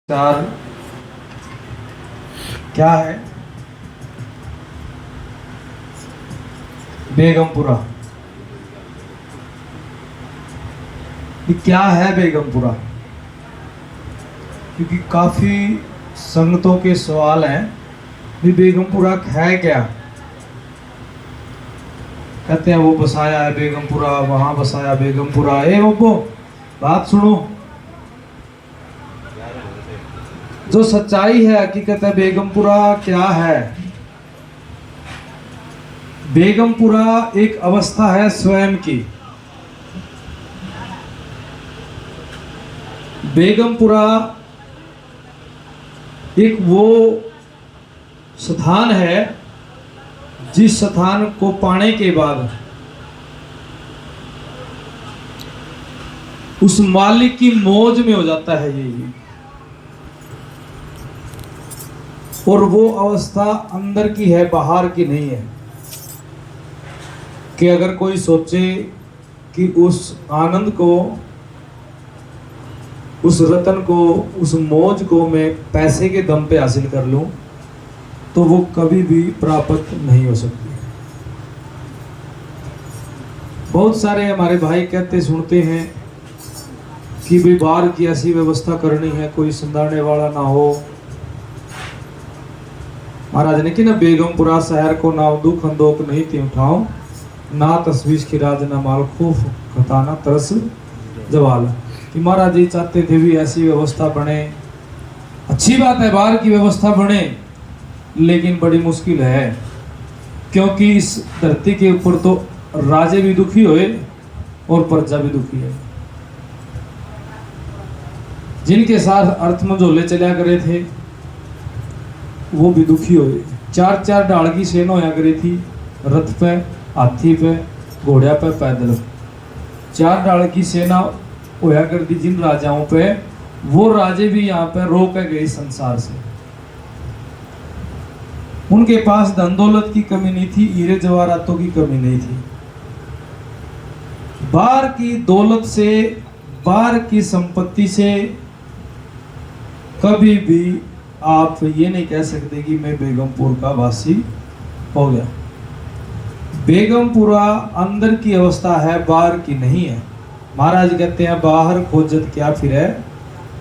चार क्या है बेगमपुरा? ये क्या है बेगमपुरा? क्योंकि काफी संगतों के सवाल हैं भी बेगमपुरा है क्या। कहते हैं वो बसाया है बेगमपुरा, वहां बसाया बेगमपुरा। ए बब्बो बात सुनो, जो सच्चाई है हकीकत है बेगमपुरा क्या है। बेगमपुरा एक अवस्था है स्वयं की। बेगमपुरा एक वो स्थान है जिस स्थान को पाने के बाद उस मालिक की मौज में हो जाता है ये। और वो अवस्था अंदर की है, बाहर की नहीं है। कि अगर कोई सोचे कि उस आनंद को, उस रतन को, उस मौज को मैं पैसे के दम पे हासिल कर लूं, तो वो कभी भी प्राप्त नहीं हो सकती। बहुत सारे हमारे भाई कहते सुनते हैं कि भाई बाहर की ऐसी व्यवस्था करनी है, कोई संदाने वाला ना हो। महाराज ने कि ना बेगमपुरा शहर को ना दुख अंदोक नहीं थी उठाओ, ना तस्वीर की राज ना माल खूफ खताना तरस जवाल। कि महाराज जी चाहते थे भी ऐसी व्यवस्था बने। अच्छी बात है बाहर की व्यवस्था बने, लेकिन बड़ी मुश्किल है। क्योंकि इस धरती के ऊपर तो राजे भी दुखी हुए और प्रजा भी दुखी है। जिनके साथ अर्थ मंझोले चला करे थे वो भी दुखी हुए। चार चार डाल की सेना होया करी थी, रथ पे, हाथी पे, घोड़े पे, पैदल। चार डाल की सेना होया करती जिन राजाओं पे, वो राजे भी यहाँ पे रो के गए संसार से। उनके पास धन दौलत की कमी नहीं थी, हीरे जवाहरातों की कमी नहीं थी। बाहर की दौलत से, बाहर की संपत्ति से कभी भी आप ये नहीं कह सकते कि मैं बेगमपुर का वासी हो गया। बेगमपुरा अंदर की अवस्था है, बाहर की नहीं है। महाराज कहते हैं बाहर खोजत क्या फिरे,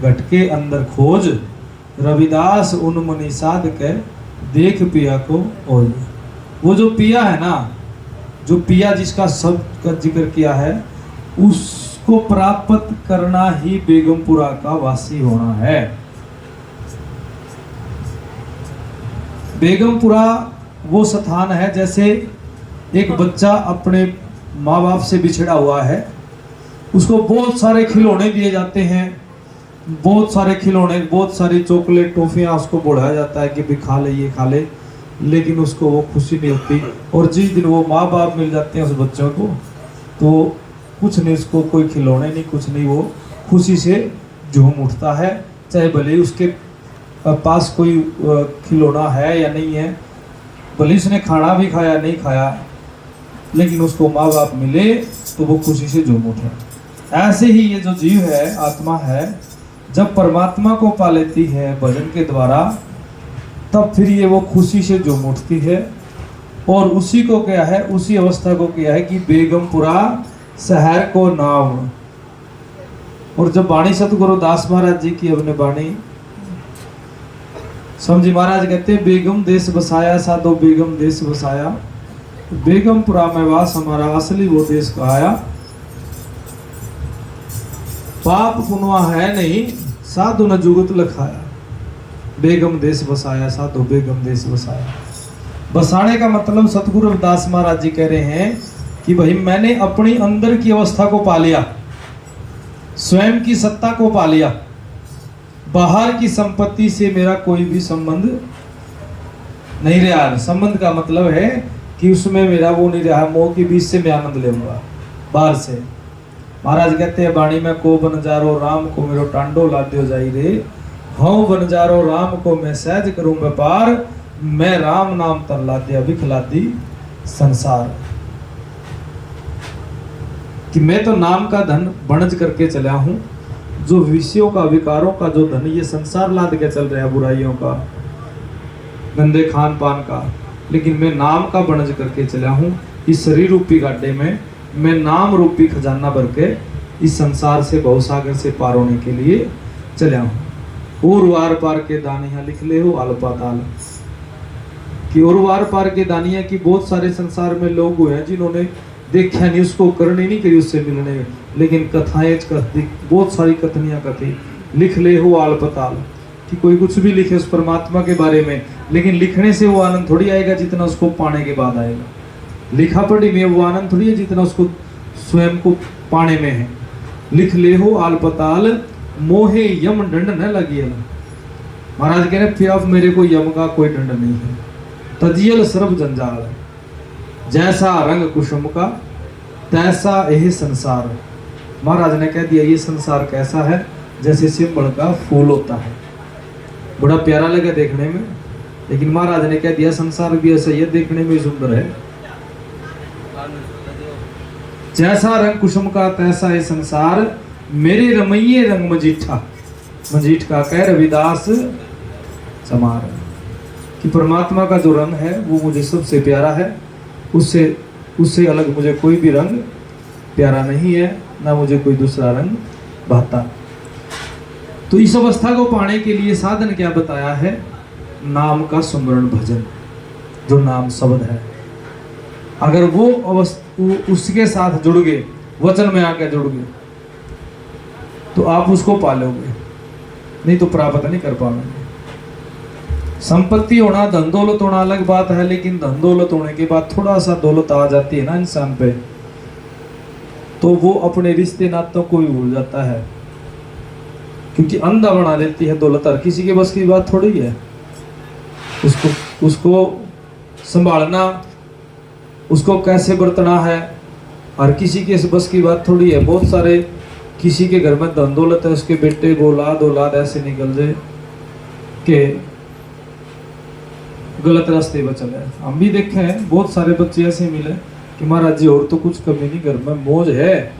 घट के अंदर खोज। रविदास उन मुनि साध के देख पिया को ओज। वो जो पिया है ना, जो पिया जिसका शब्द का जिक्र किया है, उसको प्राप्त करना ही बेगमपुरा का वासी होना है। बेगमपुरा वो स्थान है जैसे एक बच्चा अपने माँ बाप से बिछड़ा हुआ है, उसको बहुत सारे खिलौने दिए जाते हैं, बहुत सारे खिलौने, बहुत सारी चॉकलेट टॉफियाँ उसको बढ़ाया जाता है कि भी खा ले, ये खा ले, लेकिन उसको वो खुशी नहीं होती। और जिस दिन वो माँ बाप मिल जाते हैं उस बच्चों को, तो कुछ नहीं, उसको कोई खिलौने नहीं, कुछ नहीं, वो खुशी से झूम उठता है। चाहे भले उसके पास कोई खिलौना है या नहीं है, भले उसने खाना भी खाया नहीं खाया, लेकिन उसको माँ बाप मिले तो वो खुशी से झूम उठे। ऐसे ही ये जो जीव है, आत्मा है, जब परमात्मा को पा लेती है भजन के द्वारा, तब फिर ये वो खुशी से झूम उठती है। और उसी को क्या है, उसी अवस्था को क्या है कि बेगमपुरा शहर को नाम। और जब वाणी सतगुरु दास महाराज जी की अपने वाणी समझी, महाराज कहते हैं बेगम देश बसाया साधो बेगम देश बसाया, बेगमपुरा में वास हमारा असली वो देश कहाया। पाप पुनवा है नहीं साधु न जुगत लखाया, बेगम देश बसाया साधो बेगम देश बसाया। बसाने का मतलब सतगुरु रविदास महाराज जी कह रहे हैं कि भाई मैंने अपनी अंदर की अवस्था को पा लिया, स्वयं की सत्ता को पा लिया। बाहर की संपत्ति से मेरा कोई भी संबंध नहीं रहा। संबंध का मतलब है कि उसमें मेरा वो नहीं रहा, मोह के बीच से मैं आनंद लेऊंगा बाहर से। महाराज कहते हैं बाणी में को बनजारो राम को मेरो टांडो लाद्यो जाई रे, हूँ बनजारो राम को मैं सहज करूं व्यापार, मैं राम नाम तर लाद्या बिखलादी संसार। कि मैं तो नाम का धन बनज करके चला हूं, जो विषयों का, विकारों का जो धन ये संसार लाद के चल रहा है, बुराइयों का, गंदे खान पान का, लेकिन मैं नाम का बनज करके चला हूँ। इस शरीर रूपी गाड्डे में मैं नाम रूपी खजाना भर के इस संसार से, भवसागर से पार होने के लिए चला हूँ। और वार पार के दानियाँ लिख ले हो आल पाताल कि और वार पार के दानियाँ की बहुत सारे संसार में लोग हुए हैं जिन्होंने देखा नहीं, उसको करनी नहीं करी उससे मिलने, लेकिन कथाएं बहुत सारी कथनियाँ कथी लिख ले हो आल पाताल कि कोई कुछ भी लिखे उस परमात्मा के बारे में, लेकिन लिखने से वो आनंद थोड़ी आएगा जितना उसको पाने के बाद आएगा। लिखा पढ़ी में वो आनंद थोड़ी है जितना उसको स्वयं को पाने में है। लिख ले हो आल पाताल मोहे यम दंड न लगी। महाराज कह रहे फिर अब मेरे को यम का कोई दंड नहीं है। तजियल सर्व जंजाल, जैसा रंग कुसुम का तैसा यह संसार। महाराज ने कह दिया ये संसार कैसा है, जैसे सिंबल का फूल होता है। बड़ा प्यारा लगा देखने में, लेकिन महाराज ने कह दिया संसार भी ऐसा ही है, देखने में सुंदर है। जैसा रंग कुसुम का तैसा ये संसार, मेरे रमैये रंग मजीठा। मजीठ का कह रविदास समार कि परमात्मा का जो रंग है वो मुझे सबसे प्यारा है। उससे अलग मुझे कोई भी रंग प्यारा नहीं है, ना मुझे कोई दूसरा रंग भाता। तो इस अवस्था को पाने के लिए साधन क्या बताया है? नाम का सुमरण भजन, जो नाम शब्द है। अगर वो उसके साथ जुड़ गए, वचन में आकर जुड़ गए, तो आप उसको पालोगे, नहीं तो प्राप्त नहीं कर पाओगे। संपत्ति होना, धन दौलत होना अलग बात है, लेकिन धन दौलत होने के बाद थोड़ा सा दौलत आ जाती है ना इंसान पे, तो वो अपने रिश्ते नातों को भी भूल जाता है, क्योंकि अंधा बना देती है दौलत। हर किसी के बस की बात थोड़ी है। उसको संभालना, उसको कैसे बरतना है, हर किसी के बस की बात थोड़ी है। बहुत सारे किसी के घर में धन दौलत है, उसके बेटे को औलाद ऐसे निकल जाए कि गलत रास्ते पर चले। हम भी देखे हैं बहुत सारे बच्चे ऐसे मिले कि महाराज जी और तो कुछ कमी नहीं, घर में मौज है,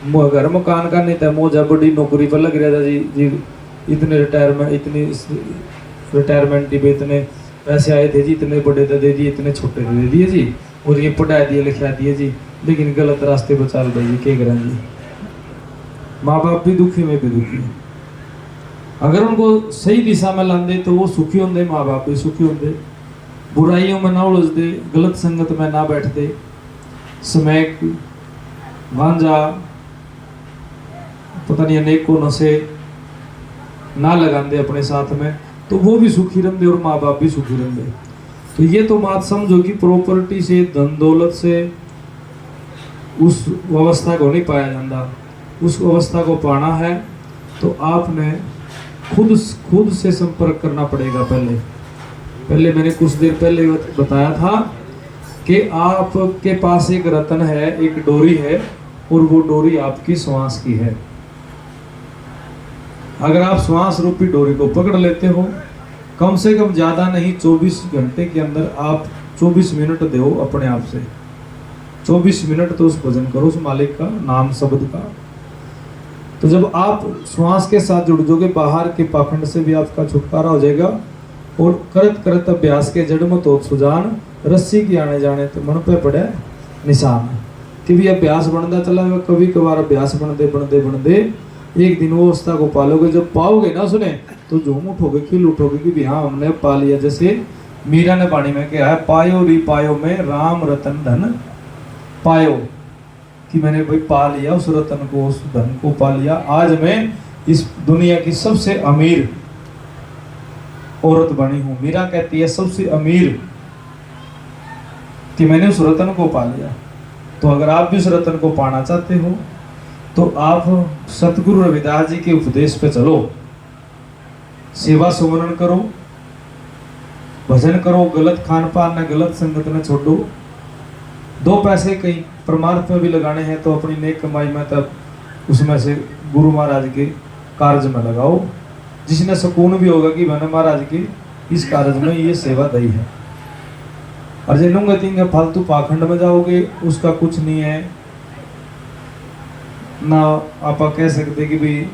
घर मकान का नहीं था, मौज है, बड़ी नौकरी पर लग रहा था जी इतने रिटायरमेंट पे इतने पैसे आए थे जी, इतने बड़े दे दिए, इतने छोटे दे दिए जी, और ये पढ़ा दिए लिखा दिए जी, लेकिन गलत रास्ते पर चल रही है। क्या करें जी, माँ बाप भी दुखी, में भी दुखी। अगर उनको सही दिशा में लाते तो वो सुखी होंगे, माँ बाप भी सुखी होंगे। बुराइयों में ना उलझते, गलत संगत में ना बैठते, स्मैक गांजा पता नहीं अनेकों नशे ना लगाते अपने साथ में, तो वो भी सुखी रहते और माँ बाप भी सुखी रहते। तो ये तो बात समझो कि प्रॉपर्टी से, धन दौलत से उस अवस्था को नहीं पाया जाता। उस अवस्था को पाना है तो आपने खुद से संपर्क करना पड़ेगा। पहले मैंने कुछ देर पहले बताया था कि आपके पास एक रतन है, एक डोरी है, और वो डोरी आपकी श्वास की है। अगर आप श्वास रूपी डोरी को पकड़ लेते हो, कम से कम ज़्यादा नहीं 24 घंटे के अंदर आप 24 मिनट दो अपने आप से। 24 मिनट तो उस भजन करो उस मालिक का, नाम शब्द का। तो जब आप श्वास के साथ जुड़ जाओगे, बाहर के पाखंड से भी आपका छुटकारा हो जाएगा। और करत करत अभ्यास के जड़ में तो सुजान, रस्सी की आने जाने तो मन पे पड़े निशान। कि भी अभ्यास बनता चला गया, कभी कभार अभ्यास बनते एक दिन वो अवस्था को पालोगे। जब पाओगे ना सुने तो झूम उठोगे, खिल उठोगे कि भी हाँ हमने पा लिया। जैसे मीरा ने वाणी में कहा है, पायो री पायो में राम रतन धन पायो, कि मैंने भाई पा लिया उस रतन को, उस धन को पा लिया। आज मैं इस दुनिया की सबसे अमीर औरत बनी हूं। मीरा कहती है सबसे अमीर, कि मैंने उस रतन को पा लिया। तो अगर आप भी उस रतन को पाना चाहते हो तो आप सतगुरु रविदास जी के उपदेश पे चलो, सेवा सुमरण करो, भजन करो, गलत खान पान न गलत संगत न छोड़ो। 2 पैसे कहीं परमार्थ में भी लगाने हैं तो अपनी नेक कमाई में तब उसमें से गुरु महाराज के कार्य में लगाओ, जिसने सुकून भी होगा कि मैंने महाराज के इस कार्य में ये सेवा दी है। और जिन्होंने तीन फालतू पाखंड में जाओगे उसका कुछ नहीं है ना। आप कह सकते कि भाई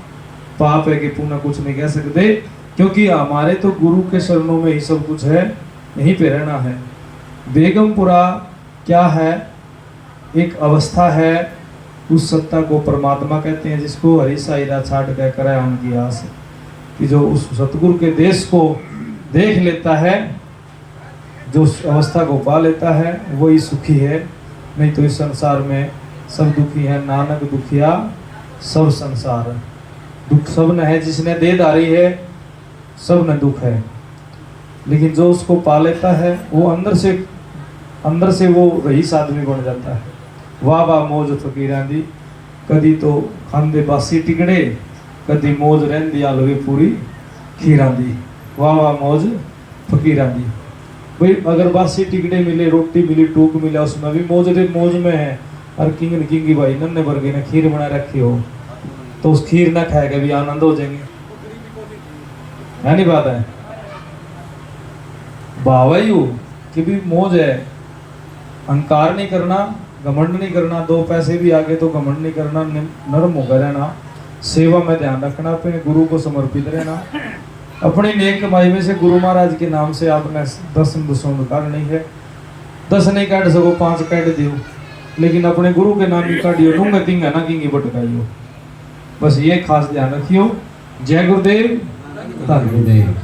पाप है कि पुण्य कुछ नहीं कह सकते, क्योंकि हमारे तो गुरु के शरणों में ही सब कुछ है, यहीं पे रहना है। बेगमपुरा क्या है? एक अवस्था है, उस सत्ता को परमात्मा कहते हैं, जिसको हरि साईरा छाट कह कराया उनकी आस, कि जो उस सतगुरु के देश को देख लेता है, जो उस अवस्था को पा लेता है, वही सुखी है। नहीं तो इस संसार में सब दुखी है, नानक दुखिया सब संसार। दुख सब न है, जिसने देहधारी है सब न दुख है, लेकिन जो उसको पा लेता है वो अंदर से वो रईस आदमी बन जाता है। वाह वाह मौज फकीरां दी, कदी तो खांदे बासी टिकड़े, कदी मौज रहंदी आलवे पूरी खीरां दी। वाह वाह मौज फकीरां दी। भाई अगर बासी टिकड़े मिले, रोटी मिली, टूक मिला, उसमें भी मौज में है। और किंगी भाई नन्हे वर्गे ने खीर बना रखी हो तो उस खीर ना खाएगा भी आनंद हो जाएंगे, है नहीं बात है? भावायु कि भी मौज है, अहंकार नहीं करना, घमंड नहीं करना, दो पैसे भी आगे तो घमंड नहीं करना, नरम होकर रहना, सेवा में ध्यान रखना, अपने गुरु को समर्पित रहना। अपनी नेक कमाई में से गुरु महाराज के नाम से आपने 10 दसों काटनी है, 10 नहीं काट सको 5 काट दियो, लेकिन अपने गुरु के नाम की काटियो, नूंगे तिंगा ना किंगी बटकाइयो। बस ये खास ध्यान रखियो। जय गुरुदेव, धन्य गुरुदेव।